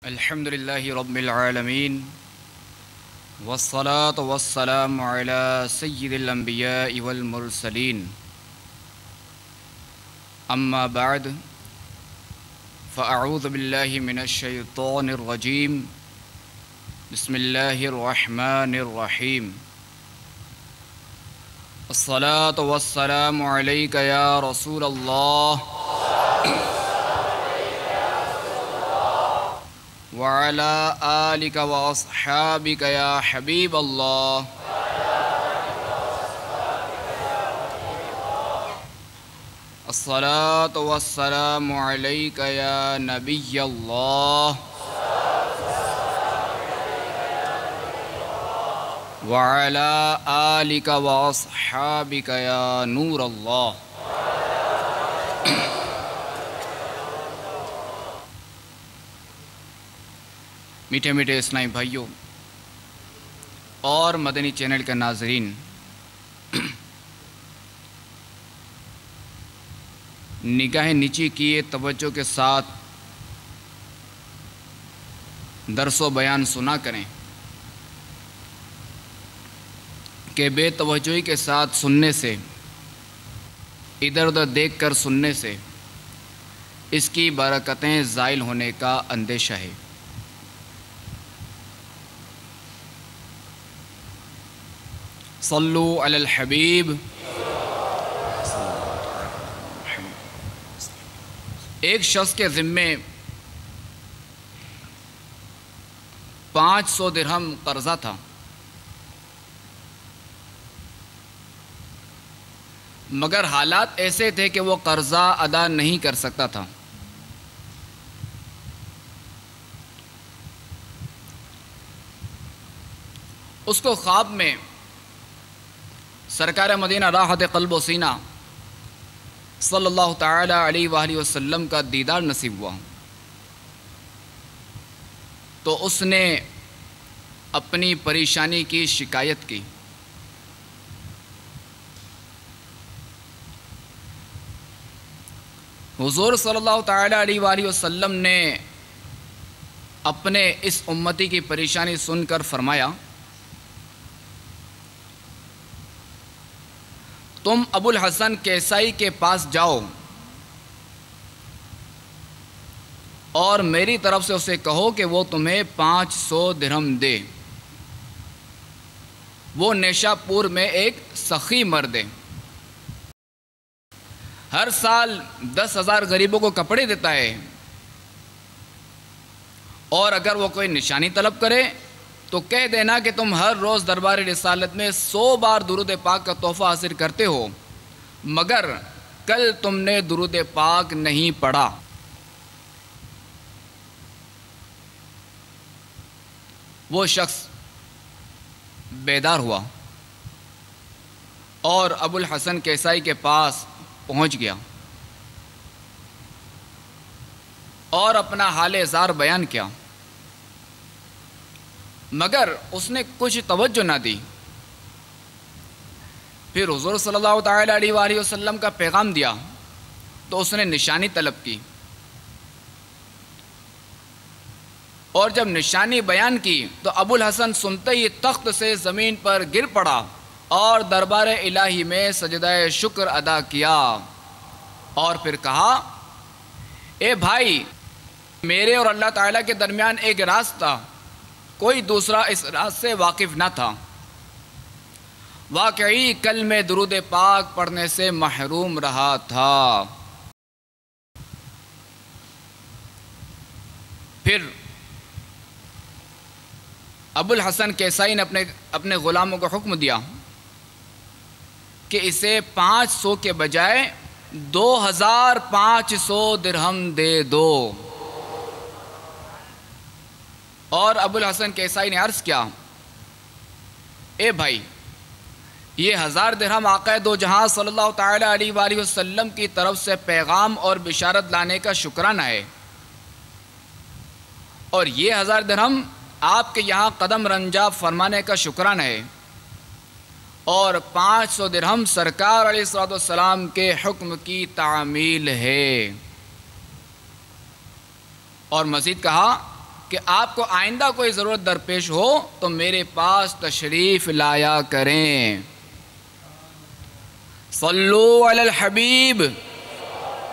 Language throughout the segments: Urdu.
الحمد لله رب العالمين والصلاة والسلام على سيد الأنبياء والمرسلين أما بعد فأعوذ بالله من الشيطان الرجيم بسم الله الرحمن الرحيم الصلاة والسلام عليك يا رسول الله وعلى آلك وأصحابك يا حبيب الله الصلاة والسلام عليك يا نبي الله وعلى آلك وأصحابك يا نور الله۔ میٹھے میٹھے اسلامی بھائیوں اور مدنی چینل کے ناظرین، نگاہ نیچی کیے توجہ کے ساتھ درس و بیان سنا کریں کہ بے توجہی کے ساتھ سننے سے، ادھر ادھر دیکھ کر سننے سے اس کی برکتیں زائل ہونے کا اندیشہ ہے۔ صلو علی الحبیب۔ ایک شخص کے ذمے 500 درہم قرضہ تھا، مگر حالات ایسے تھے کہ وہ قرضہ ادا نہیں کر سکتا تھا۔ اس کو خواب میں سرکار مدینہ راحت قلب و سینہ صلی اللہ تعالی علیہ وآلہ وسلم کا دیدار نصیب ہوا، تو اس نے اپنی پریشانی کی شکایت کی۔ حضور صلی اللہ تعالی علیہ وآلہ وسلم نے اپنے اس امتی کی پریشانی سن کر فرمایا، تم ابو الحسن کیسائی کے پاس جاؤ اور میری طرف سے اسے کہو کہ وہ تمہیں 500 درہم دے۔ وہ نیشا پور میں ایک سخی مرد ہے، ہر سال 10,000 غریبوں کو کپڑے دیتا ہے، اور اگر وہ کوئی نشانی طلب کرے تو کہہ دینا کہ تم ہر روز دربار رسالت میں 100 بار درود پاک کا تحفہ حاصل کرتے ہو، مگر کل تم نے درود پاک نہیں پڑھا۔ وہ شخص بیدار ہوا اور ابو الحسن کیسائی کے پاس پہنچ گیا اور اپنا حال زار بیان کیا، مگر اس نے کچھ توجہ نہ دی۔ پھر حضور صلی اللہ تعالی علیہ وآلہ وسلم کا پیغام دیا تو اس نے نشانی طلب کی، اور جب نشانی بیان کی تو ابو الحسن سنتے ہی تخت سے زمین پر گر پڑا اور دربار الہی میں سجدہ شکر ادا کیا، اور پھر کہا، اے بھائی، میرے اور اللہ تعالیٰ کے درمیان ایک راز تھا، کوئی دوسرا اس راز سے واقف نہ تھا۔ واقعی کل میں درود پاک پڑھنے سے محروم رہا تھا۔ پھر ابو الحسن کیسائی نے اپنے غلاموں کو حکم دیا کہ اسے 500 کے بجائے 2,500 درہم دے دو۔ اور ابو الحسن کیسائی نے عرض کیا، اے بھائی، یہ 1000 درہم آقا دو جہاں صلی اللہ تعالی علیہ وآلہ وسلم کی طرف سے پیغام اور بشارت لانے کا شکرانہ ہے، اور یہ 1000 درہم آپ کے یہاں قدم رنجاب فرمانے کا شکرانہ ہے، اور 500 درہم سرکار علیہ السلام کے حکم کی تعمیل ہے۔ اور مزید کہا کہ آپ کو آئندہ کوئی ضرورت درپیش ہو تو میرے پاس تشریف لایا کریں۔ صلو علی الحبیب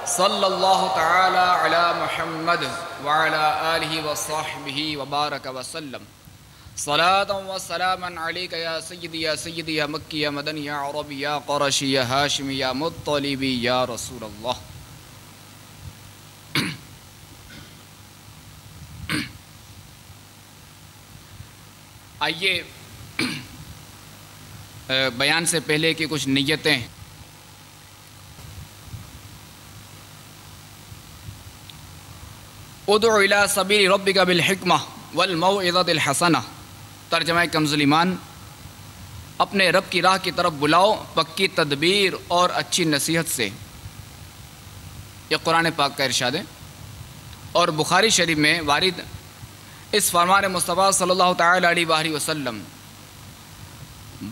صلی اللہ تعالی علی محمد وعلی آلہ وصحبہ وبارک وسلم۔ صلاۃ و سلاما علیک یا سیدی یا سیدی یا مکی یا مدنی یا عربی یا قرشی یا ہاشمی یا مطلبی یا رسول اللہ۔ آئیے بیان سے پہلے کی کچھ نیتیں۔ ادعو الی سبیل ربک بالحکمہ والموعظۃ الحسنہ، ترجمہ کنز ایمان، اپنے رب کی راہ کی طرف بلاؤ پکی تدبیر اور اچھی نصیحت سے۔ یہ قرآن پاک کا ارشاد ہے، اور بخاری شریف میں وارد اس فرمان مصطفیٰ صلی اللہ تعالی علیہ وآلہ وسلم،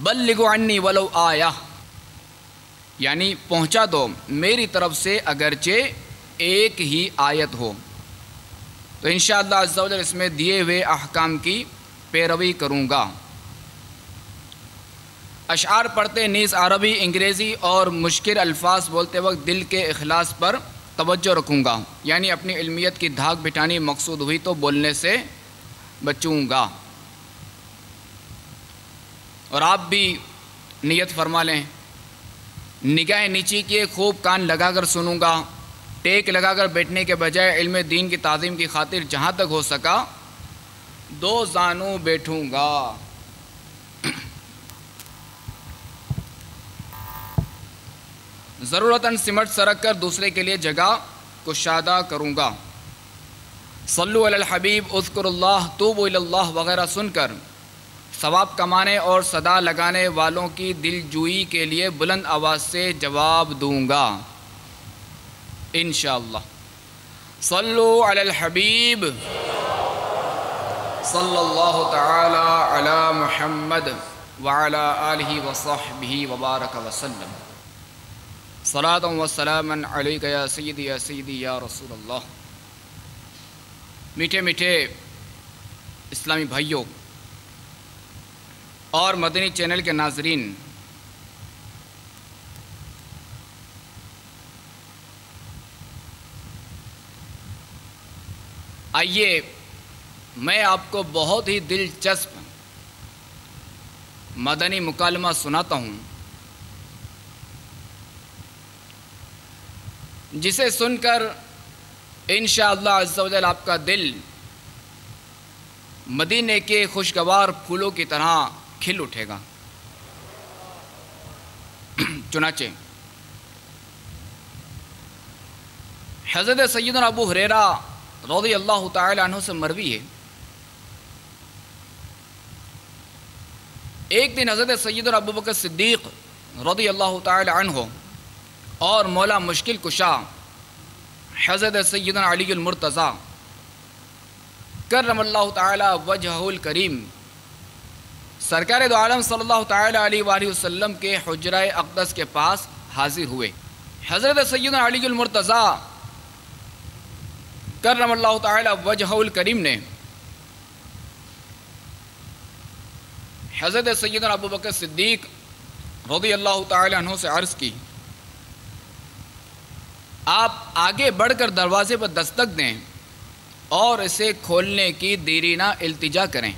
بلغوا عنی ولو آیہ، یعنی پہنچا دو میری طرف سے اگرچہ ایک ہی آیت ہو، تو انشاءاللہ عز و جل اس میں دیے ہوئے احکام کی پیروی کروں گا۔ اشعار پڑھتے نیز عربی، انگریزی اور مشکل الفاظ بولتے وقت دل کے اخلاص پر توجہ رکھوں گا، یعنی اپنی علمیت کی دھاک بٹھانی مقصود ہوئی تو بولنے سے بچوں گا۔ اور آپ بھی نیت فرما لیں، نگاہ نیچی کیے خوب کان لگا کر سنوں گا، ٹیک لگا کر بیٹھنے کے بجائے علم دین کی تعظیم کی خاطر جہاں تک ہو سکا دو زانوں بیٹھوں گا۔ ضرورتاً سمٹ سرک کر دوسرے کے لیے جگہ کشادہ کروں گا۔ صلو علی الحبیب، اذکر اللہ، توبوا الی اللہ وغیرہ سن کر ثواب کمانے اور صدا لگانے والوں کی دل جوئی کے لیے بلند آواز سے جواب دوں گا انشاءاللہ۔ صلو علی الحبیب صلی اللہ تعالی علی محمد وعلی آلہ وصحبہ وبارک وسلم۔ صلاۃ و سلاما علیک یا سیدی یا رسول اللہ۔ میٹھے میٹھے اسلامی بھائیوں اور مدنی چینل کے ناظرین، آئیے میں آپ کو بہت ہی دلچسپ مدنی مکالمہ سناتا ہوں، جسے سن کر انشاءاللہ عز و جل آپ کا دل مدینے کے خوشگوار پھولوں کی طرح کھل اٹھے گا۔ چنانچہ حضرت سیدنا ابو ہریرہ رضی اللہ تعالی عنہ سے مروی ہے، ایک دن حضرت سیدنا ابو بکر صدیق رضی اللہ تعالی عنہ اور مولا مشکل کشا حضرت سیدنا علی المرتضیٰ کرم اللہ تعالی وجہہ الکریم سرکار دو عالم صلی اللہ تعالی علیہ وآلہ وسلم کے حجرہ اقدس کے پاس حاضر ہوئے۔ حضرت سیدنا علی المرتضیٰ کرم اللہ تعالی وجہہ الکریم نے حضرت سیدنا ابو بکر صدیق رضی اللہ تعالی عنہ سے عرض کی، آپ آگے بڑھ کر دروازے پر دستک دیں اور اسے کھولنے کی دیرینہ التجا کریں۔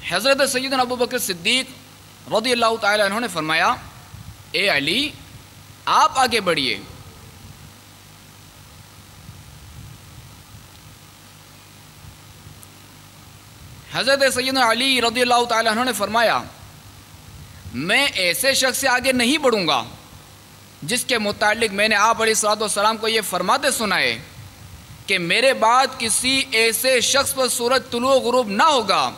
حضرت سیدنا ابو بکر صدیق رضی اللہ تعالی عنہ نے فرمایا، اے علی آپ آگے بڑھیے۔ حضرت سیدنا علی رضی اللہ تعالی عنہ نے فرمایا، میں ایسے شخص سے آگے نہیں بڑھوں گا جس کے متعلق میں نے آپ علیہ السلام کو یہ فرماتے سنا ہے کہ میرے بعد کسی ایسے شخص پر سورج طلوع و غروب نہ ہوگا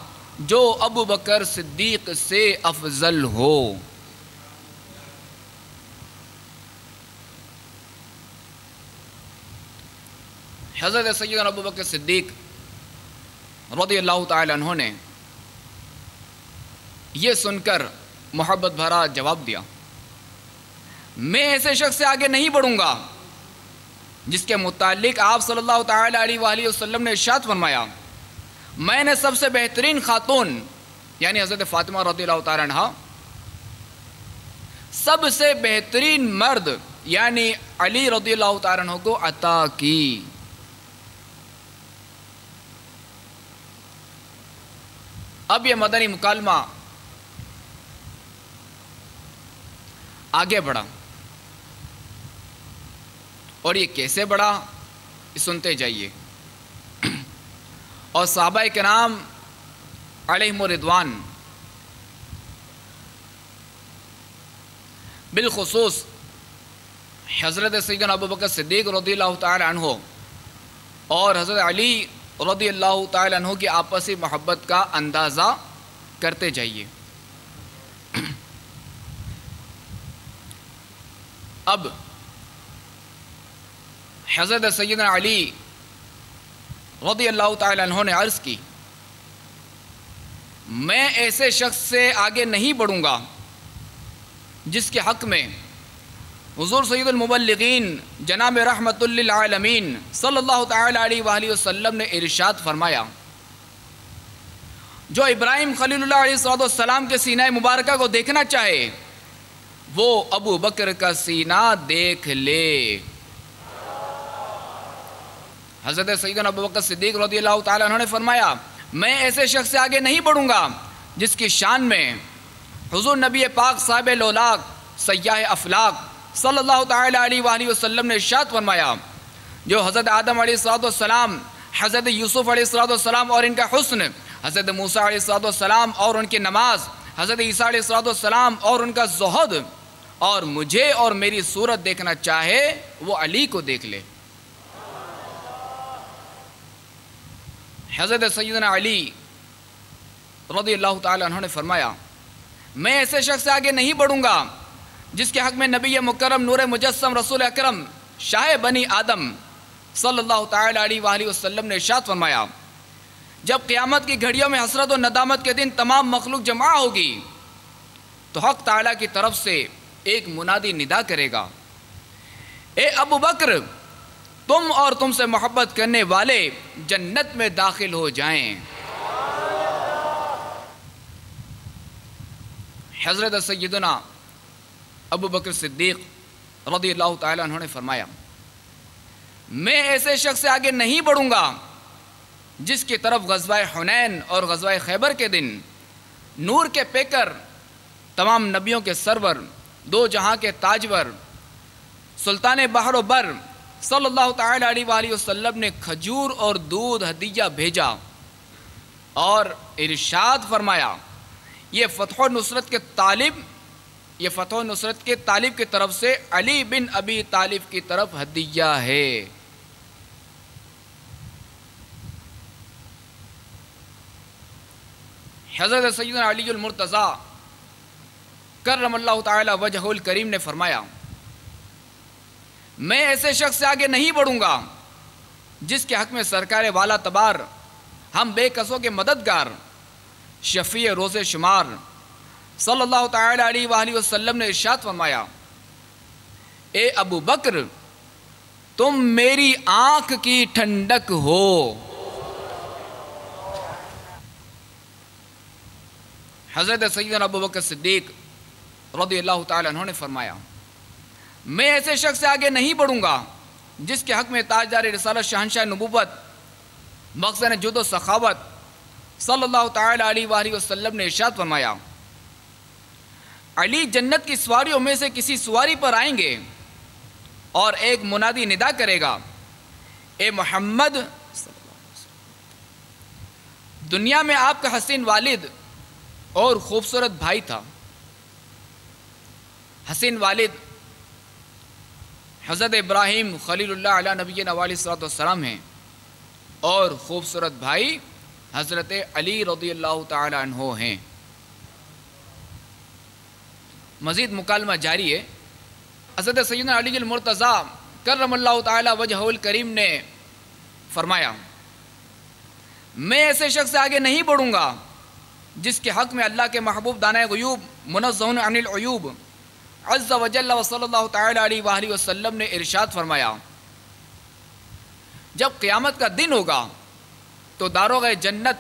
جو ابو بکر صدیق سے افضل ہو۔ حضرت سیدنا ابو بکر صدیق رضی اللہ تعالی عنہ نے یہ سن کر محبت بھرا جواب دیا، میں ایسے شخص سے آگے نہیں بڑھوں گا جس کے متعلق آپ صلی اللہ تعالیٰ علیہ وآلہ وسلم نے ارشاد فرمایا، میں نے سب سے بہترین خاتون یعنی حضرت فاطمہ رضی اللہ تعالیٰ عنہ، سب سے بہترین مرد یعنی علی رضی اللہ تعالیٰ عنہ کو عطا کی۔ اب یہ مدنی مکالمہ آگے بڑھا، اور یہ کیسے بڑھا سنتے جائیے۔ اور صحابہ کرام علیہم الرضوان، بالخصوص حضرت سیدنا ابوبکر صدیق رضی اللہ تعالی عنہ اور حضرت علی رضی اللہ تعالی عنہ کی آپسی محبت کا اندازہ کرتے جائیے۔ اب حضرت سیدنا علی رضی اللہ تعالی عنہ نے عرض کی، میں ایسے شخص سے آگے نہیں بڑھوں گا جس کے حق میں حضور سید المبلغین جناب رحمت للعالمین صلی اللہ تعالی علیہ وآلہ وسلم نے ارشاد فرمایا، جو ابراہیم خلیل اللہ علیہ السلام کے سینہ مبارکہ کو دیکھنا چاہے وہ ابو بکر کا سینہ دیکھ لے۔ حضرت سیدنا ابو بکر صدیق رضی اللہ تعالی عنہ نے فرمایا، میں ایسے شخص سے آگے نہیں بڑھوں گا جس کی شان میں حضور نبی پاک صاحب لولاک سیاح افلاک صلی اللہ تعالی علیہ وآلہ وسلم نے ارشاد فرمایا، جو حضرت آدم علیہ السلام، حضرت یوسف علیہ السلام اور ان کا حسن، حضرت موسیٰ علیہ السلام اور ان کی نماز، حضرت عیسیٰ علیہ السلام اور ان کا زہد، اور مجھے اور میری صورت دیکھنا چاہے وہ علی کو دیکھ لے۔ حضرت سیدنا علی رضی اللہ تعالی عنہ نے فرمایا، میں ایسے شخص سے آگے نہیں بڑھوں گا جس کے حق میں نبی مکرم نور مجسم رسول اکرم شاہ بنی آدم صلی اللہ تعالی علیہ وآلہ وسلم نے ارشاد فرمایا، جب قیامت کی گھڑیوں میں حسرت و ندامت کے دن تمام مخلوق جمع ہوگی تو حق تعالیٰ کی طرف سے ایک منادی ندا کرے گا، اے ابو بکر، تم اور تم سے محبت کرنے والے جنت میں داخل ہو جائیں۔ حضرت سیدنا ابو بکر صدیق رضی اللہ تعالیٰ عنہ نے فرمایا، میں ایسے شخص سے آگے نہیں بڑھوں گا جس کی طرف غزوہ حنین اور غزوہ خیبر کے دن نور کے پیکر، تمام نبیوں کے سرور، دو جہاں کے تاجور، سلطان بحر و بر صلی اللہ تعالی علیہ وآلہ وسلم نے کھجور اور دودھ ہدیہ بھیجا اور ارشاد فرمایا، یہ فتح و نصرت کے طالب کی طرف سے علی بن ابی طالب کی طرف ہدیہ ہے۔ حضرت سیدنا علی المرتضیٰ کرم اللہ تعالی وجہہ الکریم نے فرمایا، میں ایسے شخص سے آگے نہیں بڑھوں گا جس کے حق میں سرکار والا تبار ہم بے کسوں کے مددگار شفیع روز شمار صلی اللہ تعالی علیہ وآلہ وسلم نے ارشاد فرمایا، اے ابو بکر، تم میری آنکھ کی ٹھنڈک ہو۔ حضرت سیدنا ابو بکر صدیق رضی اللہ تعالی عنہ نے فرمایا، میں ایسے شخص سے آگے نہیں بڑھوں گا جس کے حق میں تاجدار رسالت شہنشاہ نبوت مخزن جود و سخاوت صلی اللہ تعالی علیہ وآلہ وسلم نے ارشاد فرمایا، علی جنت کی سواریوں میں سے کسی سواری پر آئیں گے اور ایک منادی ندا کرے گا، اے محمد، دنیا میں آپ کا حسین والد اور خوبصورت بھائی تھا۔ حسین والد حضرت ابراہیم خلیل اللہ علیہ نبینا علیہ السلام ہیں اور خوبصورت بھائی حضرت علی رضی اللہ تعالی عنہ ہیں۔ مزید مکالمہ جاری ہے۔ حضرت سیدنا علی المرتضیٰ کرم اللہ تعالی وجہہ الکریم نے فرمایا، میں ایسے شخص سے آگے نہیں بڑھوں گا جس کے حق میں اللہ کے محبوب دانۂ غیوب منزہ عن العیوب عز و جل و صلی اللہ تعالی علیہ وآلہ وسلم نے ارشاد فرمایا، جب قیامت کا دن ہوگا تو داروغ جنت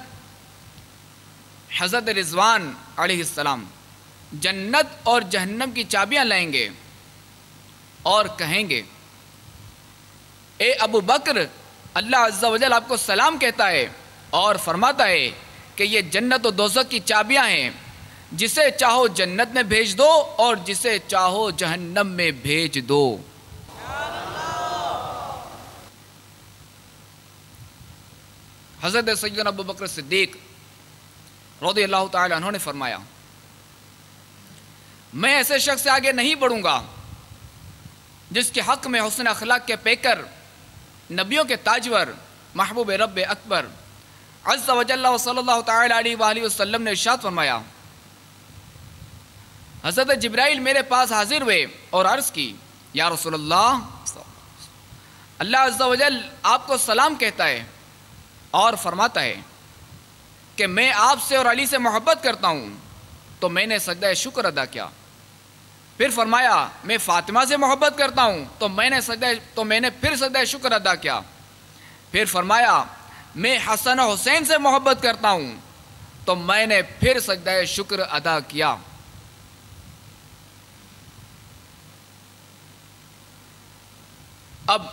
حضرت رضوان علیہ السلام جنت اور جہنم کی چابیاں لائیں گے اور کہیں گے اے ابو بکر، اللہ عز و جل آپ کو سلام کہتا ہے اور فرماتا ہے کہ یہ جنت و دوزخ کی چابیاں ہیں، جسے چاہو جنت میں بھیج دو اور جسے چاہو جہنم میں بھیج دو۔ حضرت سیدنا ابو بکر صدیق رضی اللہ تعالی عنہ نے فرمایا، میں ایسے شخص سے آگے نہیں بڑھوں گا جس کے حق میں حسن اخلاق کے پیکر، نبیوں کے تاجور، محبوب رب اکبر عز و جل صلی اللہ تعالی علیہ وآلہ وسلم نے ارشاد فرمایا، حضرت جبرائیل میرے پاس حاضر ہوئے اور عرض کی، یا رسول اللہ عز و جل آپ کو سلام کہتا ہے اور فرماتا ہے کہ میں آپ سے اور علی سے محبت کرتا ہوں۔ تو میں نے سجدہ شکر ادا کیا۔ پھر فرمایا میں فاطمہ سے محبت کرتا ہوں، تو میں نے پھر سجدہ شکر ادا کیا۔ پھر فرمایا میں حسن و حسین سے محبت کرتا ہوں، تو میں نے پھر سجدہ شکر ادا کیا۔ اب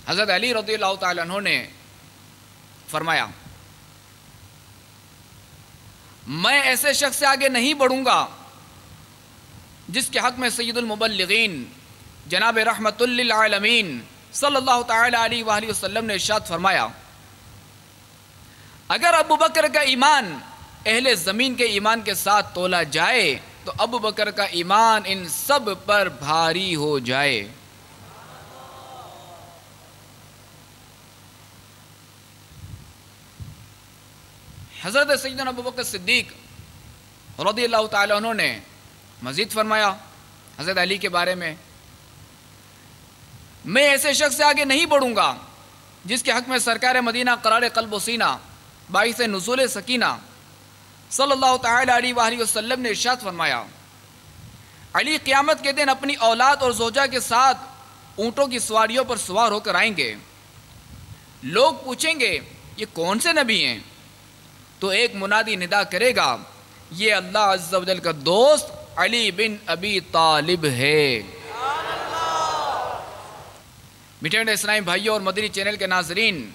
حضرت علی رضی اللہ تعالیٰ عنہ نے فرمایا، میں ایسے شخص سے آگے نہیں بڑھوں گا جس کے حق میں سید المبلغین جناب رحمت للعالمین صلی اللہ تعالی علیہ وآلہ وسلم نے ارشاد فرمایا، اگر ابو بکر کا ایمان اہل زمین کے ایمان کے ساتھ تولا جائے تو ابو بکر کا ایمان ان سب پر بھاری ہو جائے۔ حضرت سیدنا ابو بکر صدیق رضی اللہ تعالیٰ عنہ نے مزید فرمایا حضرت علی کے بارے میں، میں ایسے شخص سے آگے نہیں بڑھوں گا جس کے حق میں سرکار مدینہ قرار قلب و سینہ باعث نزول سکینہ صلی اللہ تعالی علیہ وآلہ وسلم نے ارشاد فرمایا، علی قیامت کے دن اپنی اولاد اور زوجہ کے ساتھ اونٹوں کی سواریوں پر سوار ہو کر آئیں گے۔ لوگ پوچھیں گے یہ کون سے نبی ہیں؟ تو ایک منادی ندا کرے گا، یہ اللہ عز و جل کا دوست علی بن ابی طالب ہے۔ میٹھے میٹھے اسلامی بھائیوں اور مدنی چینل کے ناظرین،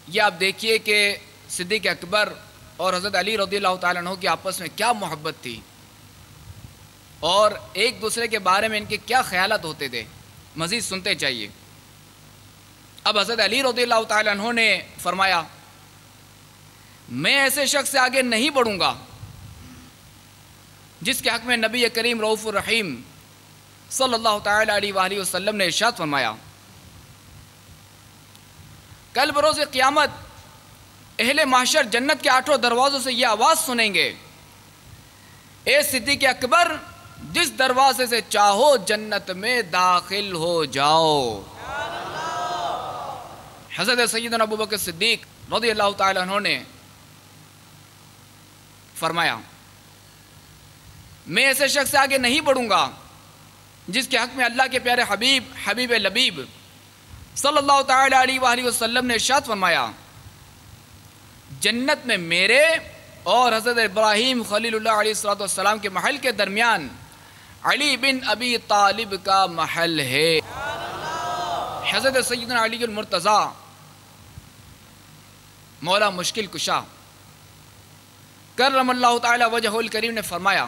یہ آپ دیکھیے کہ صدیق اکبر اور حضرت علی رضی اللہ تعالیٰ عنہ کی آپس میں کیا محبت تھی اور ایک دوسرے کے بارے میں ان کے کیا خیالات ہوتے تھے، مزید سنتے چاہیے۔ اب حضرت علی رضی اللہ تعالیٰ عنہ نے فرمایا، میں ایسے شخص سے آگے نہیں بڑھوں گا جس کے حق میں نبی کریم رؤوف الرحیم صلی اللہ تعالی علیہ وآلہ وسلم نے ارشاد فرمایا، کل بروز قیامت اہل محشر جنت کے 8 دروازوں سے یہ آواز سنیں گے، اے صدیق اکبر، جس دروازے سے چاہو جنت میں داخل ہو جاؤ۔ حضرت سیدنا ابو بکر صدیق رضی اللہ تعالیٰ عنہ نے فرمایا، میں ایسے شخص سے آگے نہیں بڑھوں گا جس کے حق میں اللہ کے پیارے حبیب حبیب لبیب صلی اللہ تعالی علیہ وآلہ وسلم نے ارشاد فرمایا، جنت میں میرے اور حضرت ابراہیم خلیل اللہ علیہ السلام کے محل کے درمیان علی بن ابی طالب کا محل ہے۔ حضرت سیدنا علی المرتضی مولا مشکل کشا کرم اللہ تعالی وجہ الکریم نے فرمایا،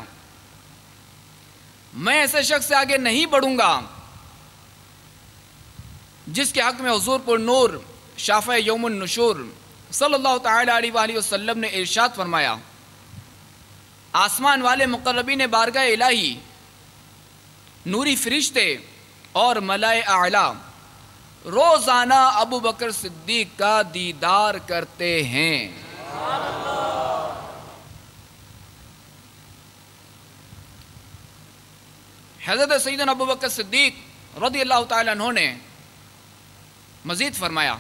میں ایسے شخص سے آگے نہیں بڑھوں گا جس کے حق میں حضور پر نور شافع یوم النشور صلی اللہ تعالی علیہ وآلہ وسلم نے ارشاد فرمایا، آسمان والے مقربین بارگاہ الہی، نوری فرشتے اور ملائے اعلیٰ روزانہ ابو بکر صدیق کا دیدار کرتے ہیں۔ حضرت سیدنا ابو بکر صدیق رضی اللہ تعالیٰ عنہ نے مزید فرمایا،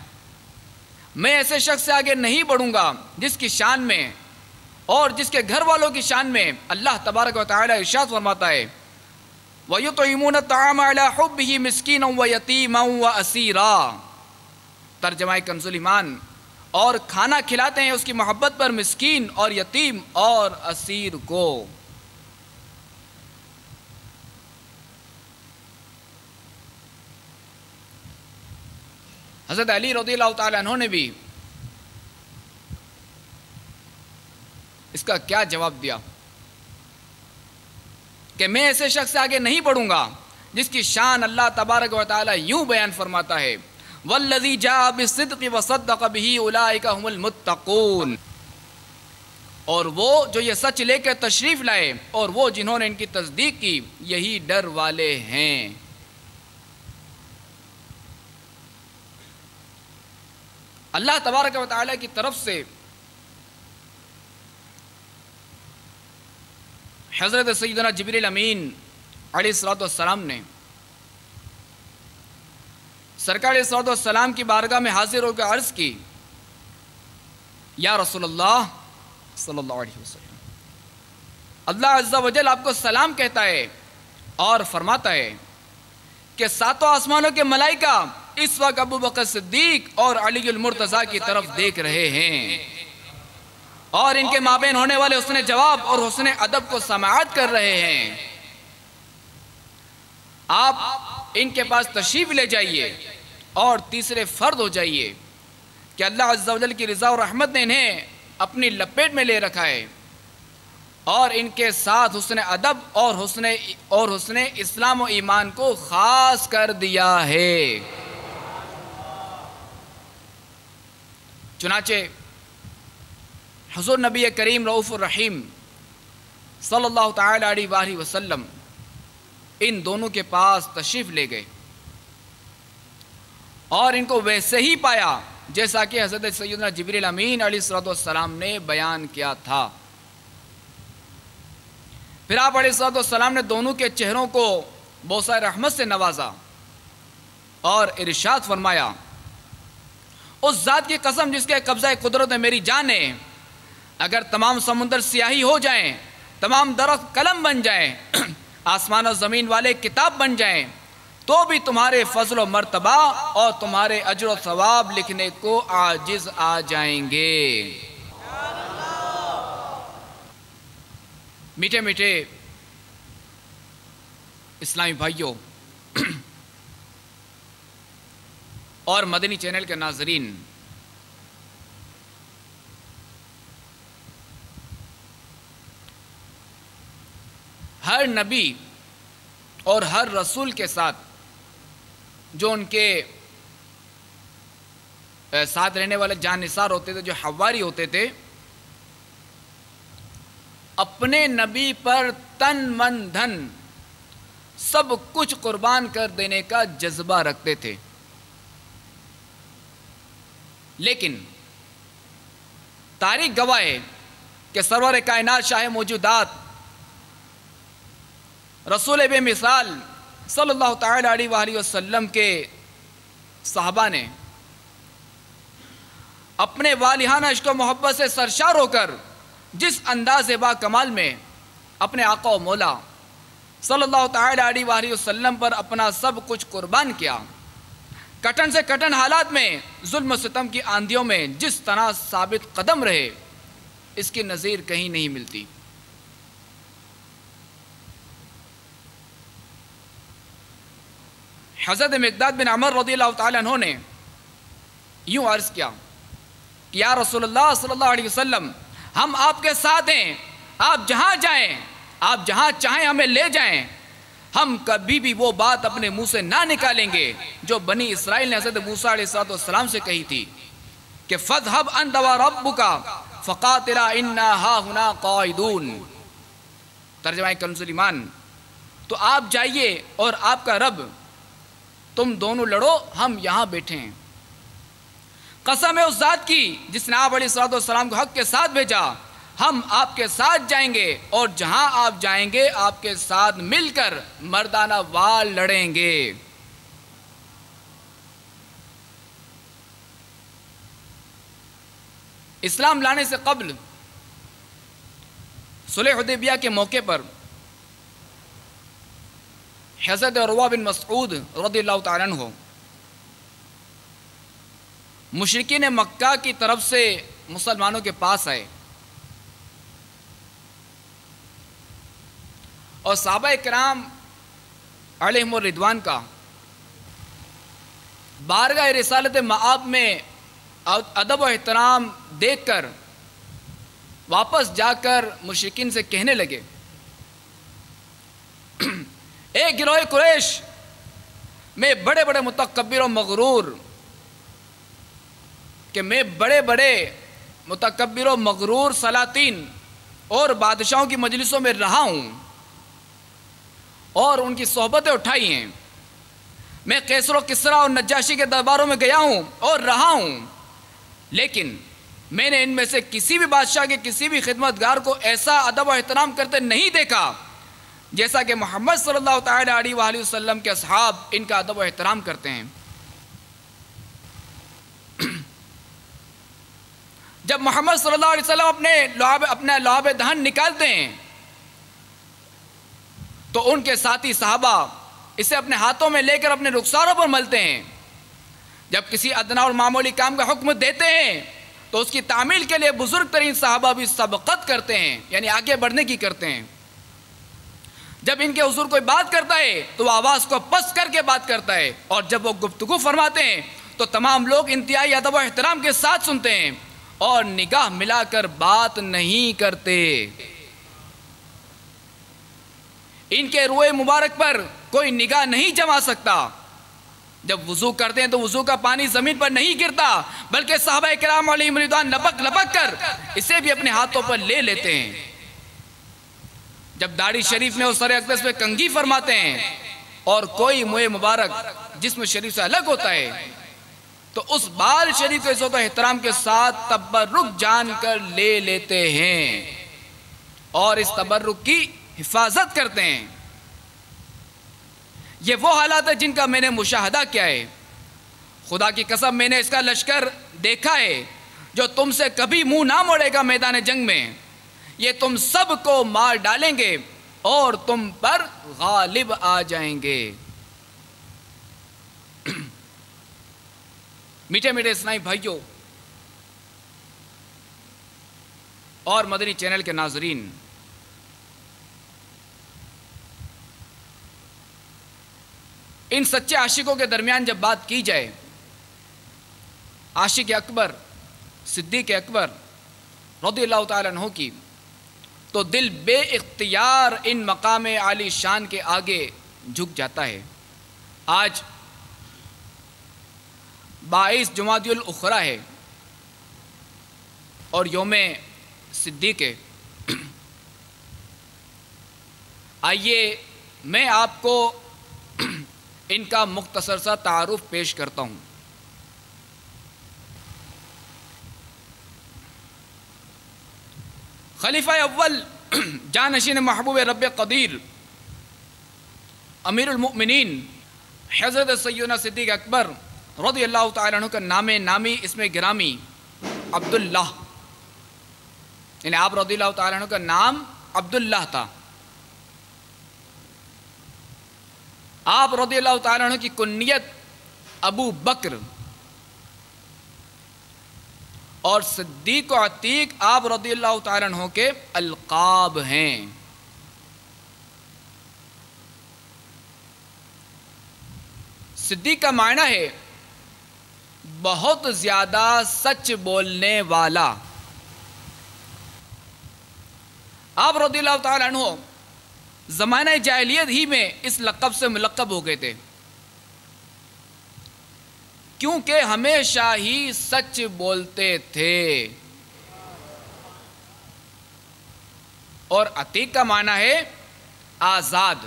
میں ایسے شخص سے آگے نہیں بڑھوں گا جس کی شان میں اور جس کے گھر والوں کی شان میں اللہ تبارک و تعالی ارشاد فرماتا ہے، وَيُطْعِمُونَ الطَّعَامَ عَلَىٰ حُبِّهِ مِسْكِينًا وَيَتِيمًا وَأَسِيرًا۔ ترجمہ کنز ایمان، اور کھانا کھلاتے ہیں اس کی محبت پر مسکین اور یتیم اور اسیر کو۔ حضرت علی رضی اللہ تعالیٰ عنہ نے بھی اس کا کیا جواب دیا کہ میں ایسے شخص سے آگے نہیں بڑھوں گا جس کی شان اللہ تبارک و تعالیٰ یوں بیان فرماتا ہے، وَالَّذِي جَاءَ بِالصِّدْقِ وَصَدَّقَ بِهِ أُولَٰئِكَ هُمُ الْمُتَّقُونَ، اور وہ جو یہ سچ لے کر تشریف لائے اور وہ جنہوں نے ان کی تصدیق کی، یہی ڈر والے ہیں۔ اللہ تبارک و تعالیٰ کی طرف سے حضرت سیدنا جبریل امین علیہ السلام نے سرکار علیہ السلام کی بارگاہ میں حاضر ہو کر عرض کی، یا رسول اللہ صلی اللہ علیہ وسلم، اللہ عز و جل آپ کو سلام کہتا ہے اور فرماتا ہے کہ ساتوں آسمانوں کے ملائکہ اس وقت ابو بکر صدیق اور علی المرتضیٰ کی طرف دیکھ رہے ہیں اور ان کے مابین ہونے والے حسن جواب اور حسن ادب کو سماعت کر رہے ہیں۔ آپ ان کے پاس تشریف لے جائیے اور تیسرے فرد ہو جائیے کہ اللہ عز و جل کی رضا اور رحمت نے انہیں اپنی لپیٹ میں لے رکھا ہے اور ان کے ساتھ حسن ادب اور حسن اسلام و ایمان کو خاص کر دیا ہے۔ چنانچہ حضور نبی کریم رؤوف الرحیم صلی اللہ تعالی علیہ وآلہ وسلم ان دونوں کے پاس تشریف لے گئے اور ان کو ویسے ہی پایا جیسا کہ حضرت سیدنا جبریل امین علیہ السلام نے بیان کیا تھا۔ پھر آپ علیہ السلام نے دونوں کے چہروں کو بوسہ رحمت سے نوازا اور ارشاد فرمایا، اس ذات کی قسم جس کے قبضہ قدرت میں میری جان ہے، اگر تمام سمندر سیاہی ہو جائیں، تمام درخت قلم بن جائیں، آسمان و زمین والے کتاب بن جائیں، تو بھی تمہارے فضل و مرتبہ اور تمہارے اجر و ثواب لکھنے کو عاجز آ جائیں گے۔ میٹھے میٹھے اسلامی بھائیوں اور مدنی چینل کے ناظرین، ہر نبی اور ہر رسول کے ساتھ جو ان کے ساتھ رہنے والے جانثار ہوتے تھے، جو حواری ہوتے تھے، اپنے نبی پر تن من دھن سب کچھ قربان کر دینے کا جذبہ رکھتے تھے، لیکن تاریخ گواہ ہے کہ سرور کائنات شاہ موجودات رسول بے مثال صلی اللہ تعالی علیہ وآلہ وسلم کے صحابہ نے اپنے والہانہ عشق و محبت سے سرشار ہو کر جس انداز با کمال میں اپنے آقا و مولا صلی اللہ تعالی علیہ وآلہ وسلم پر اپنا سب کچھ قربان کیا، کٹن سے کٹن حالات میں ظلم و ستم کی آندھیوں میں جس طرح ثابت قدم رہے، اس کی نظیر کہیں نہیں ملتی۔ حضرت مقداد بن عمر رضی اللہ تعالیٰ عنہ نے یوں عرض کیا کہ یا رسول اللہ صلی اللہ علیہ وسلم، ہم آپ کے ساتھ ہیں، آپ جہاں جائیں، آپ جہاں چاہیں ہمیں لے جائیں، ہم کبھی بھی وہ بات اپنے منہ سے نہ نکالیں گے جو بنی اسرائیل نے حضرت موسیٰ علیہ السلام سے کہی تھی کہ فَاذْهَبْ أَنْتَ وَرَبُّكَ فَقَاتِلَا إِنَّا هَاهُنَا قَاعِدُونَ۔ ترجمہ کنز ایمان، تو آپ جائیے اور آپ کا رب، تم دونوں لڑو، ہم یہاں بیٹھے ہیں۔ قسم ہے اس ذات کی جس نے آپ علیہ السلام کو حق کے ساتھ بھیجا، ہم آپ کے ساتھ جائیں گے اور جہاں آپ جائیں گے آپ کے ساتھ مل کر مردانہ وار لڑیں گے۔ اسلام لانے سے قبل صلح حدیبیہ کے موقع پر حضرت عروہ بن مسعود رضی اللہ تعالیٰ عنہ مشرکین مکہ کی طرف سے مسلمانوں کے پاس آئے اور صحابہ کرام علیہم الرضوان کا بارگاہ رسالت مآب میں ادب و احترام دیکھ کر واپس جا کر مشرکین سے کہنے لگے، اے گروہ قریش میں بڑے بڑے متکبر و مغرور، کہ میں بڑے بڑے متکبر و مغرور سلاطین اور بادشاہوں کی مجلسوں میں رہا ہوں اور ان کی صحبتیں اٹھائی ہیں، میں قیصر و کسریٰ اور نجاشی کے درباروں میں گیا ہوں اور رہا ہوں، لیکن میں نے ان میں سے کسی بھی بادشاہ کے کسی بھی خدمتگار کو ایسا ادب و احترام کرتے نہیں دیکھا جیسا کہ محمد صلی اللہ تعالیٰ علیہ وآلہ وسلم کے اصحاب ان کا ادب و احترام کرتے ہیں۔ جب محمد صلی اللہ علیہ وسلم اپنا لعاب دہن نکالتے ہیں تو ان کے ساتھی صحابہ اسے اپنے ہاتھوں میں لے کر اپنے رخساروں پر ملتے ہیں، جب کسی ادنا اور معمولی کام کا حکم دیتے ہیں تو اس کی تعمیل کے لیے بزرگ ترین صحابہ بھی سبقت کرتے ہیں، یعنی آگے بڑھنے کی کرتے ہیں۔ جب ان کے حضور کوئی بات کرتا ہے تو وہ آواز کو پست کر کے بات کرتا ہے، اور جب وہ گفتگو فرماتے ہیں تو تمام لوگ انتہائی ادب و احترام کے ساتھ سنتے ہیں اور نگاہ ملا کر بات نہیں کرتے۔ ان کے روئے مبارک پر کوئی نگاہ نہیں جما سکتا، جب وضو کرتے ہیں تو وضو کا پانی زمین پر نہیں گرتا بلکہ صحابہ کرام علیہم رضوان لپک لپک کر اسے بھی اپنے ہاتھوں پر لے لیتے ہیں۔ جب داڑھی شریف میں اور سر اقدس میں کنگھی فرماتے ہیں اور کوئی منہ مبارک جسم شریف سے الگ ہوتا ہے تو اس بال شریف کے عزت و احترام کے ساتھ تبرک جان کر لے لیتے ہیں اور اس تبرک کی حفاظت کرتے ہیں۔ یہ وہ حالات ہے جن کا میں نے مشاہدہ کیا ہے، خدا کی قسم میں نے اس کا لشکر دیکھا ہے جو تم سے کبھی منہ نہ موڑے گا میدان جنگ میں، یہ تم سب کو مار ڈالیں گے اور تم پر غالب آ جائیں گے۔ میٹھے میٹھے اسلامی بھائیوں اور مدنی چینل کے ناظرین، ان سچے عاشقوں کے درمیان جب بات کی جائے، عاشق اکبر صدیق اکبر رضی اللہ تعالیٰ عنہ کی، تو دل بے اختیار ان مقام عالی شان کے آگے جھک جاتا ہے۔ آج 22 جمادی الاخری ہے اور یوم صدیق ہے۔ آئیے میں آپ کو ان کا مختصر سا تعارف پیش کرتا ہوں۔ خلیفہ اول جانشین محبوب رب قدیر امیر المؤمنین حضرت سیدنا صدیق اکبر رضی اللہ تعالیٰ عنہ کا نام نامی اسم گرامی عبداللہ، یعنی آپ رضی اللہ تعالیٰ عنہ کا نام عبداللہ تھا۔ آپ رضی اللہ تعالیٰ عنہ کی کنیت ابو بکر اور صدیق و عتیق آپ رضی اللہ تعالیٰ عنہ کے القاب ہیں۔ صدیق کا معنی ہے بہت زیادہ سچ بولنے والا۔ آپ رضی اللہ تعالیٰ عنہ زمانہ جاہلیت ہی میں اس لقب سے ملقب ہو گئے تھے، کیونکہ ہمیشہ ہی سچ بولتے تھے۔ اور عتیق کا معنی ہے آزاد۔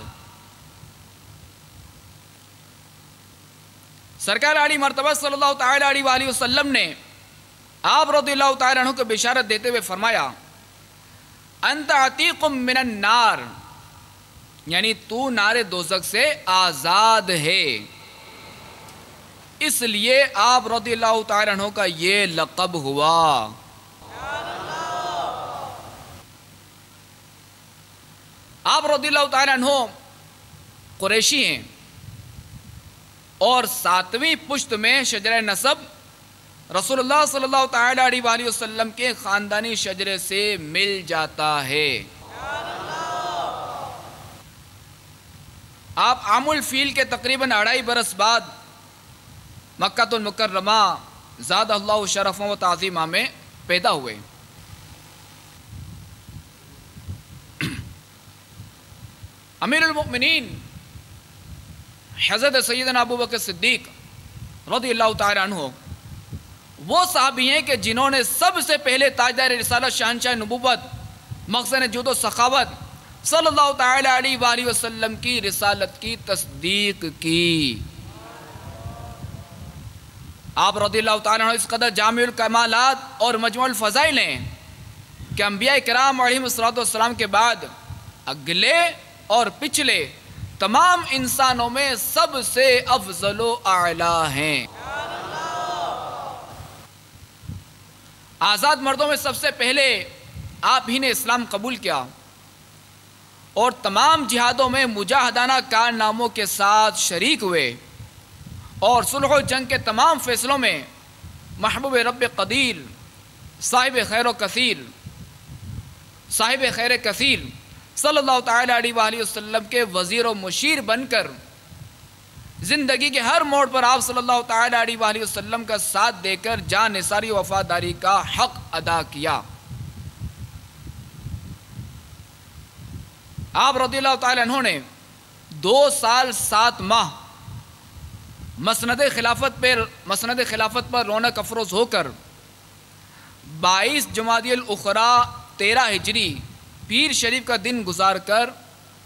سرکار عالی مرتبہ صلی اللہ تعالیٰ علیہ وآلہ وسلم نے آپ رضی اللہ تعالیٰ عنہ کو بشارت دیتے ہوئے فرمایا، انت عتیق من النار، یعنی تو نار دوزخ سے آزاد ہے۔ اس لیے آپ رضی اللہ تعالیٰ عنہ کا یہ لقب ہوا۔ آپ رضی اللہ تعالیٰ عنہ قریشی ہیں اور 7ویں پشت میں شجرہ نسب رسول اللہ صلی اللہ تعالیٰ علیہ وآلہ وسلم کے خاندانی شجرے سے مل جاتا ہے۔ آپ عام الفیل کے تقریباً 2.5 برس بعد مکہ المکرمہ زاد اللہ شرفا و تعظیمہ میں پیدا ہوئے۔ امیر المؤمنین حضرت سیدنا ابو بکر صدیق رضی اللہ تعالیٰ عنہ وہ صحابی ہیں کہ جنہوں نے سب سے پہلے تاجدار رسالت شہنشاہ نبوت مخزن جود و سخاوت صلی اللہ تعالیٰ علیہ وآلہ وسلم کی رسالت کی تصدیق کی۔ آپ رضی اللہ تعالیٰ عنہ اس قدر جامع الکمالات اور مجموع الفضائل ہیں کہ انبیاء کرام علیہم السلام کے بعد اگلے اور پچھلے تمام انسانوں میں سب سے افضل و اعلیٰ ہیں۔ آزاد مردوں میں سب سے پہلے آپ ہی نے اسلام قبول کیا اور تمام جہادوں میں مجاہدانہ کارناموں کے ساتھ شریک ہوئے اور صلح و جنگ کے تمام فیصلوں میں محبوب رب قدیر صاحب خیر کثیر صلی اللہ تعالیٰ علیہ وآلہ وسلم کے وزیر و مشیر بن کر زندگی کے ہر موڑ پر آپ صلی اللہ تعالیٰ علیہ وآلہ وسلم کا ساتھ دے کر جان نثاری و وفاداری کا حق ادا کیا۔ آپ رضی اللہ تعالیٰ عنہ نے 2 سال 7 ماہ مسند خلافت پر رونق افروز ہو کر 22 جمادی الاخری 13 ہجری پیر شریف کا دن گزار کر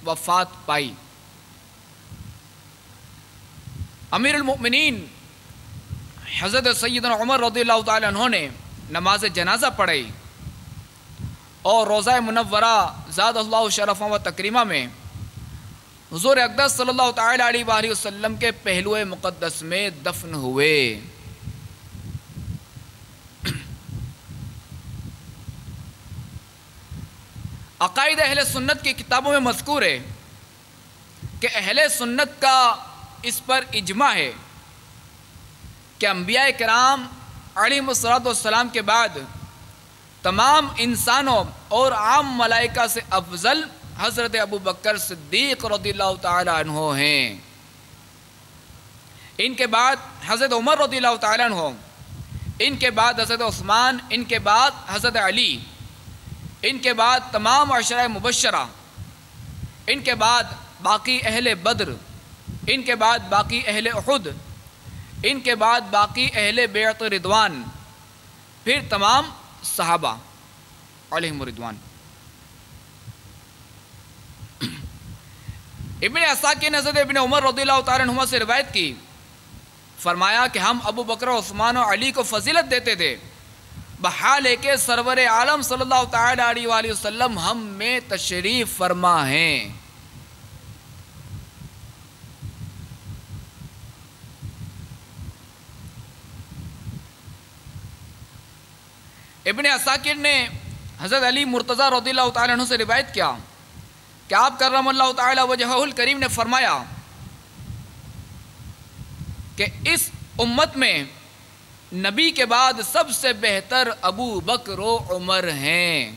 وفات پائی۔ امیر المؤمنین حضرت سیدنا عمر رضی اللہ تعالیٰ عنہ نے نماز جنازہ پڑھی اور روضہ منورہ زاد اللہ شرفا و تکریمہ میں حضور اقدس صلی اللہ تعالیٰ علیہ وآلہ وسلم کے پہلو مقدس میں دفن ہوئے۔ عقائد اہل سنت کی کتابوں میں مذکور ہے کہ اہل سنت کا اس پر اجماع ہے کہ انبیاء کرام علیہم السلام کے بعد تمام انسانوں اور عام ملائکہ سے افضل حضرت ابو بکر صدیق رضی اللہ تعالیٰ عنہ ہیں۔ ان کے بعد حضرت عمر رضی اللہ تعالیٰ عنہ، ان کے بعد حضرت عثمان، ان کے بعد حضرت علی، ان کے بعد تمام عشرہ مبشرہ، ان کے بعد باقی اہل بدر، ان کے بعد باقی اہل احد، ان کے بعد باقی اہل بیعت رضوان، پھر تمام صحابہ علیہم رضوان۔ ابن عساکر نے حضرت ابن عمر رضی اللہ تعالیٰ عنہما سے روایت کی، فرمایا کہ ہم ابو بکر عثمان و علی کو فضیلت دیتے تھے بحال ہے کہ سرور عالم صلی اللہ تعالیٰ علیہ وآلہ وسلم ہم میں تشریف فرما ہیں۔ ابن عساکر نے حضرت علی مرتضیٰ رضی اللہ تعالیٰ عنہ سے روایت کیا کہ آپ کرم اللہ تعالیٰ وجہہ الکریم نے فرمایا کہ اس امت میں نبی کے بعد سب سے بہتر ابو بکر و عمر ہیں۔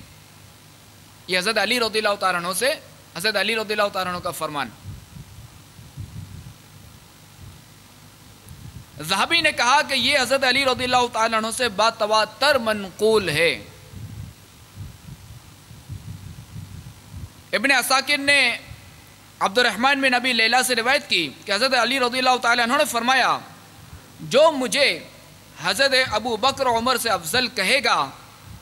یہ حضرت علی رضی اللہ تعالیٰ عنہ سے حضرت علی رضی اللہ تعالیٰ عنہ کا فرمان۔ ذہبی نے کہا کہ یہ حضرت علی رضی اللہ تعالیٰ عنہ سے باتواتر منقول ہے۔ ابن عساکر نے عبد الرحمن بن ابی لیلہ سے روایت کی کہ حضرت علی رضی اللہ تعالیٰ عنہ نے فرمایا جو مجھے حضرت ابو بکر عمر سے افضل کہے گا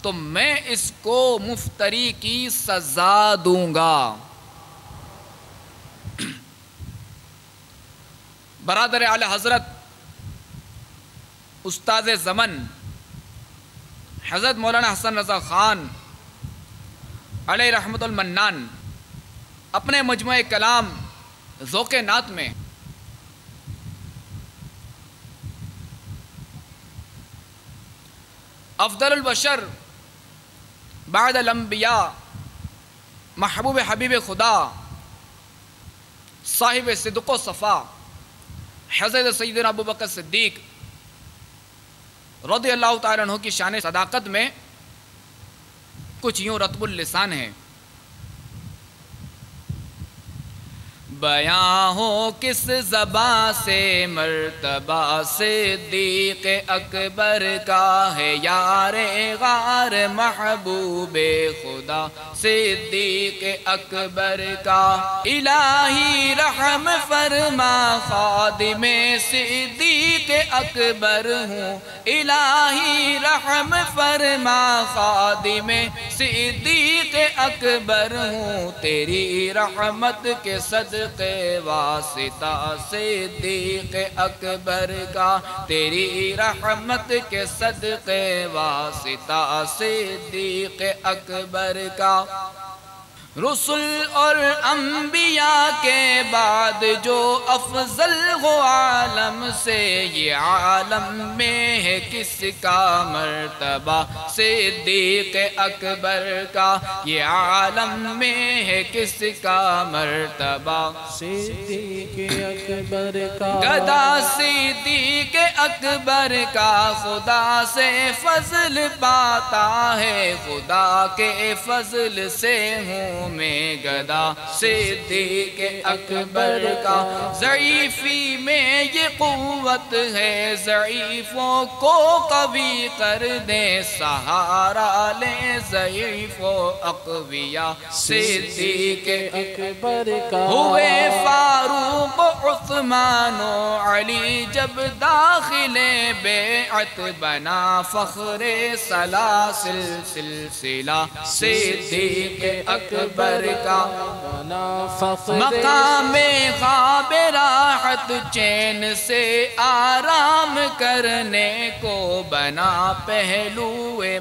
تو میں اس کو مفتری کی سزا دوں گا۔ برادر اعلی حضرت استاد زمن حضرت مولانا حسن رضا خان علیہ رحمت المنان اپنے مجموعہ کلام ذوق نعت میں افضل البشر بعد الانبیاء محبوب حبیب خدا صاحب صدق و صفا حضرت سیدنا ابوبکر صدیق رضی اللہ تعالیٰ عنہ کی شان صداقت میں کچھ یوں رطب اللسان ہے. بیاں ہو کس زباں سے مرتبہ صدیق اکبر کا ہے یار غار محبوب خدا صدیق اکبر کا. الہی رحم فرما خادم صدیق اکبر ہوں. الہی رحم فرما خادم صدیق اکبر ہوں. تیری رحمت کے صدقے واسطہ صدیق اکبر کا. تیری رحمت کے صدقے واسطہ صدیق اکبر کا. رسل اور انبیاء کے بعد جو افضل ہو عالم سے یہ عالم میں ہے کس کا مرتبہ صدیق اکبر کا. یہ عالم میں ہے کس کا مرتبہ صدیق اکبر کا. گدا صدیق اکبر کا خدا سے فضل پاتا ہے. خدا کے فضل سے ہوں میں گدا صدیق اکبر کا. ضعیفی میں یہ قوت ہے ضعیفوں کو قوی کر دے. سہارا لے ضعیف و اقویاء صدیق اکبر کا. ہوئے فاروق عثمان و علی جب داخل بیعت بنا فخر سلاسل سلسلہ صدیق اکبر کا. مقام خواب راحت چین سے آرام کرنے کو بنا پہلو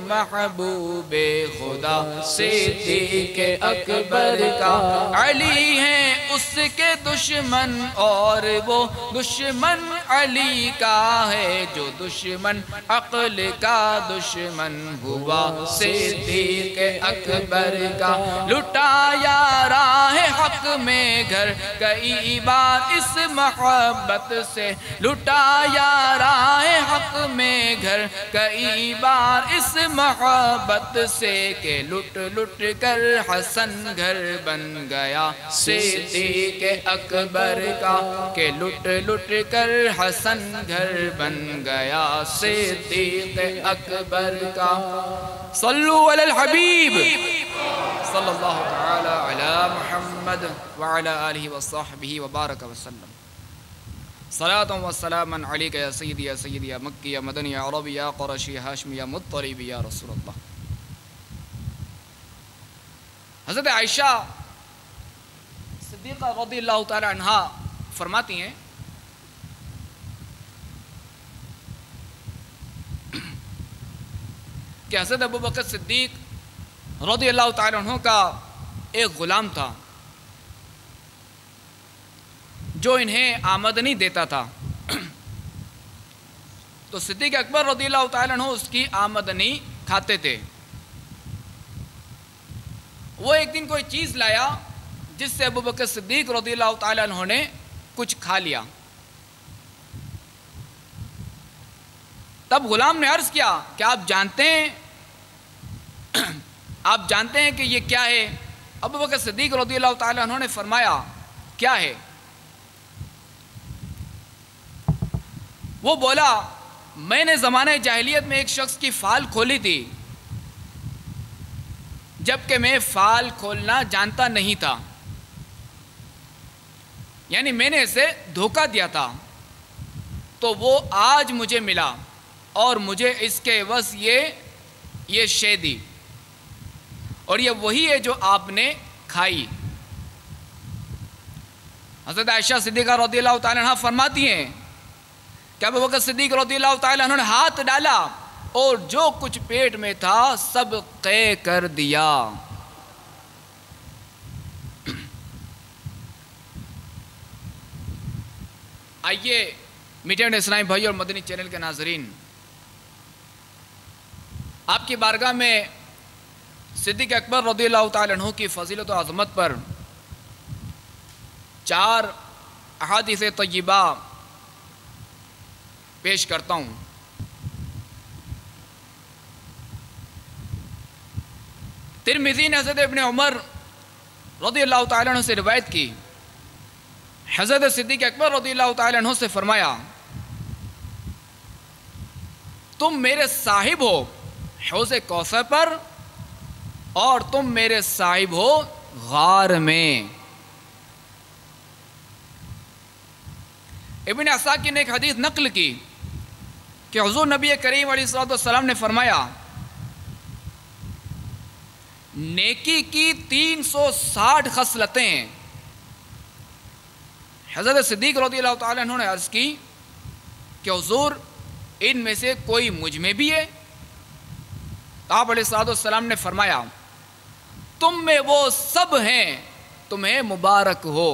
محبوب خدا صدیق اکبر کا. علی ہیں اس کے دشمن اور وہ دشمن علی کا ہے جو دشمن عقل کا دشمن ہوا صدیق اکبر کا. لٹایا راہ حق میں گھر کئی بار اس محبت سے. لٹایا راہ حق میں گھر کئی بار اس محبت سے کہ لٹ لٹ کر حسن گھر بن گیا صدیق اکبر کا. کہ لٹ لٹ کر حسن گھر بن گیا صدیق اکبر کا. صلو علی الحبیب صلی اللہ تعالی علی محمد وعلی آلہ وصحبہ وبارک وسلم. صلاة و سلاما علیک یا سیدی یا سیدی یا مکی یا مدنی یا عربی یا قرشی یا ہاشمی یا مطلبی یا رسول اللہ. حضرت عائشہ صدیقہ رضی اللہ تعالی عنہا فرماتی ہیں کہ حضرت ابوبکر صدیق رضی اللہ تعالی عنہ کا ایک غلام تھا جو انہیں آمدنی دیتا تھا. تو صدیق اکبر رضی اللہ تعالی عنہ اس کی آمدنی کھاتے تھے. وہ ایک دن کوئی چیز لایا جس سے ابوبکر صدیق رضی اللہ تعالی عنہ نے کچھ کھا لیا. تب غلام نے عرض کیا کہ آپ جانتے ہیں کہ یہ کیا ہے؟ ابوبکر صدیق رضی اللہ تعالی عنہ نے فرمایا کیا ہے؟ وہ بولا میں نے زمانہ جاہلیت میں ایک شخص کی فال کھولی تھی جبکہ میں فال کھولنا جانتا نہیں تھا. یعنی میں نے اسے دھوکہ دیا تھا تو وہ آج مجھے ملا اور مجھے اس کے عوض یہ شے دی اور یہ وہی ہے جو آپ نے کھائی. حضرت عائشہ صدیقہ رضی اللہ تعالی عنہ فرماتی ہیں کہ ابوبکر صدیق رضی اللہ تعالی عنہ نے ہاتھ ڈالا اور جو کچھ پیٹ میں تھا سب قے کر دیا. آئیے میٹھے میٹھے اسلامی بھائی اور مدنی چینل کے ناظرین، آپ کی بارگاہ میں صدیق اکبر رضی اللہ تعالی عنہ کی فضیلت و عظمت پر 4 احادیث طیبہ پیش کرتا ہوں۔ ترمذی نے حضرت ابن عمر رضی اللہ تعالیٰ عنہ سے روایت کی، حضرت صدیق اکبر رضی اللہ تعالیٰ عنہ سے فرمایا، تم میرے صاحب ہو حوض کوثر پر اور تم میرے صاحب ہو غار میں۔ ابن عساکر نے ایک حدیث نقل کی کہ حضور نبی کریم علیہ الصلوۃ والسلام نے فرمایا، نیکی کی 360 خصلتیں۔ حضرت صدیق رضی اللہ تعالیٰ عنہ نے عرض کی کہ حضور ان میں سے کوئی مجھ میں بھی ہے؟ آپ علیہ الصلوۃ والسلام نے فرمایا، تم میں وہ سب ہیں، تمہیں مبارک ہو۔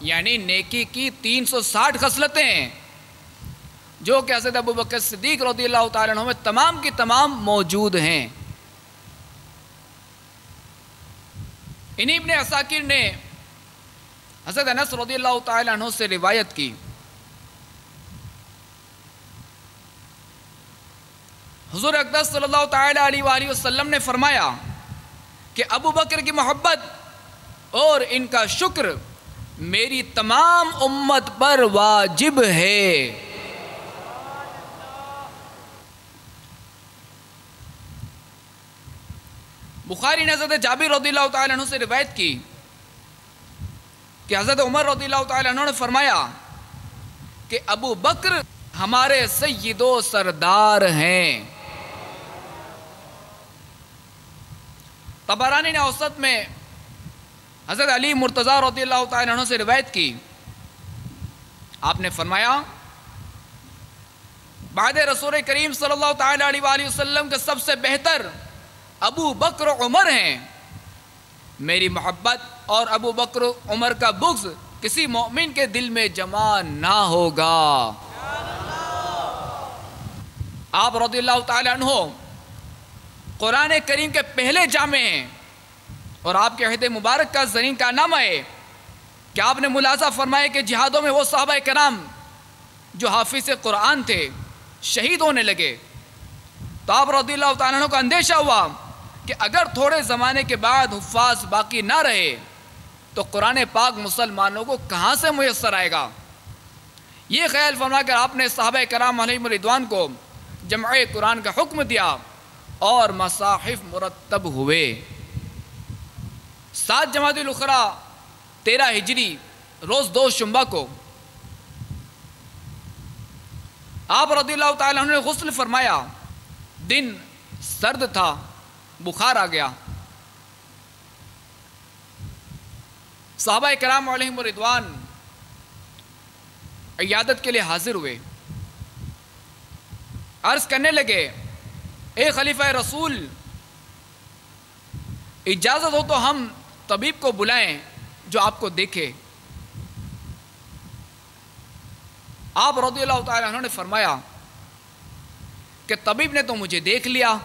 یعنی نیکی کی 360 خصلتیں ہیں جو کہ حضرت ابوبکر صدیق رضی اللہ تعالیٰ عنہ میں تمام کی تمام موجود ہیں۔ انہی ابن عساکر نے حضرت انس رضی اللہ تعالیٰ عنہ سے روایت کی، حضور اقدس صلی اللہ تعالیٰ علیہ وآلہ وسلم نے فرمایا کہ ابو بکر کی محبت اور ان کا شکر میری تمام امت پر واجب ہے۔ بخاری نے حضرت جابر رضی اللہ تعالیٰ عنہ سے روایت کی کہ حضرت عمر رضی اللہ تعالیٰ عنہ نے فرمایا کہ ابو بکر ہمارے سید و سردار ہیں۔ طبرانی نے اوسط میں حضرت علی مرتضیٰ رضی اللہ تعالیٰ عنہ سے روایت کی، آپ نے فرمایا، بعد رسول کریم صلی اللہ تعالیٰ علیہ وآلہ وسلم کے سب سے بہتر ابو بکر عمر ہیں۔ میری محبت اور ابو بکر عمر کا بغض کسی مومن کے دل میں جمع نہ ہوگا۔ آپ رضی اللہ تعالیٰ عنہ قرآن کریم کے پہلے جامع ہیں اور آپ کے عہد مبارک کا زرین کارنامہ ہے کہ آپ نے ملاحظہ فرمایا کہ جہادوں میں وہ صحابہ کرام جو حافظ قرآن تھے شہید ہونے لگے، تو آپ رضی اللہ تعالیٰ عنہ کو اندیشہ ہوا کہ اگر تھوڑے زمانے کے بعد حفاظ باقی نہ رہے تو قرآن پاک مسلمانوں کو کہاں سے میسر آئے گا۔ یہ خیال فرما کر آپ نے صحابہ کرام علیہم رضوان کو جمع قرآن کا حکم دیا اور مصاحف مرتب ہوئے۔ 7 جمادی الاخری 13 ہجری روز 2 شنبہ کو آپ رضی اللہ تعالیٰ عنہ نے غسل فرمایا، دن سرد تھا، بخار آ گیا۔ صحابہ کرام علیہم رضوان عیادت کے لیے حاضر ہوئے، عرض کرنے لگے، اے خلیفہ رسول، اجازت ہو تو ہم طبیب کو بلائیں جو آپ کو دیکھے۔ آپ رضی اللہ تعالیٰ عنہ نے فرمایا کہ طبیب نے تو مجھے دیکھ لیا۔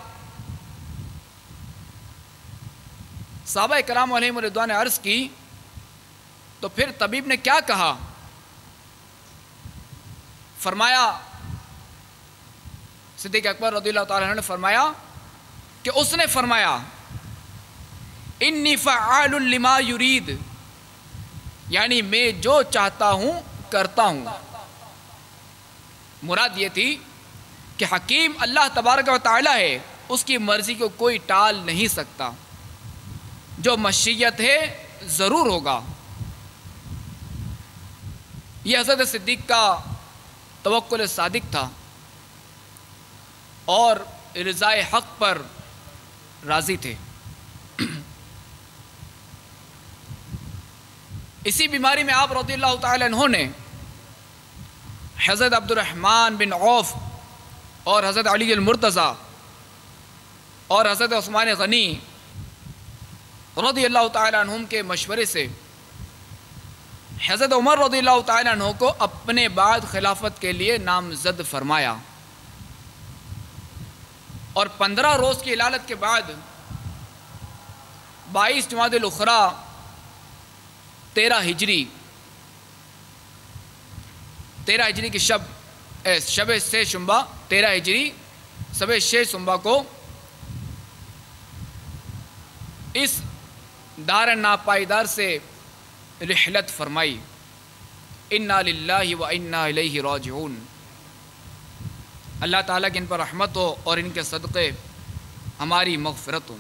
صحابہ کرام علیہم رضوان نے عرض کی، تو پھر طبیب نے کیا کہا؟ فرمایا، صدیق اکبر رضی اللہ تعالیٰ عنہ نے فرمایا کہ اس نے فرمایا، انی فعال لما یرید، یعنی میں جو چاہتا ہوں کرتا ہوں۔ مراد یہ تھی کہ حکیم اللہ تبارک و تعالی ہے، اس کی مرضی کو کوئی ٹال نہیں سکتا، جو مشیت ہے ضرور ہوگا۔ یہ حضرت صدیق کا توکل صادق تھا اور رضائے حق پر راضی تھے۔ اسی بیماری میں آپ رضی اللہ تعالی عنہ نے حضرت عبد الرحمن بن عوف اور حضرت علی المرتضیٰ اور حضرت عثمان غنی رضی اللہ تعالیٰ عنہم کے مشورے سے حضرت عمر رضی اللہ تعالیٰ عنہ کو اپنے بعد خلافت کے لیے نامزد فرمایا، اور 15 روز کی علالت کے بعد 22 جمادی الاخری 13 ہجری کی شب سے شنبہ 13 ہجری شب شے شنبہ کو اس دار ناپائیدار سے رحلت فرمائی. انا للہ و انا الیہ راجعون. اللہ تعالیٰ کی ان پر رحمت ہو اور ان کے صدقے ہماری مغفرت ہو.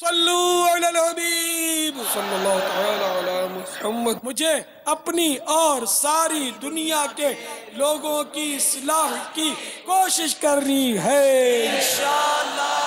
صلو علی الحبیب صلی اللہ تعالی علی محمد. مجھے اپنی اور ساری دنیا کے لوگوں کی اصلاح کی کوشش کرنی ہے انشاءاللہ.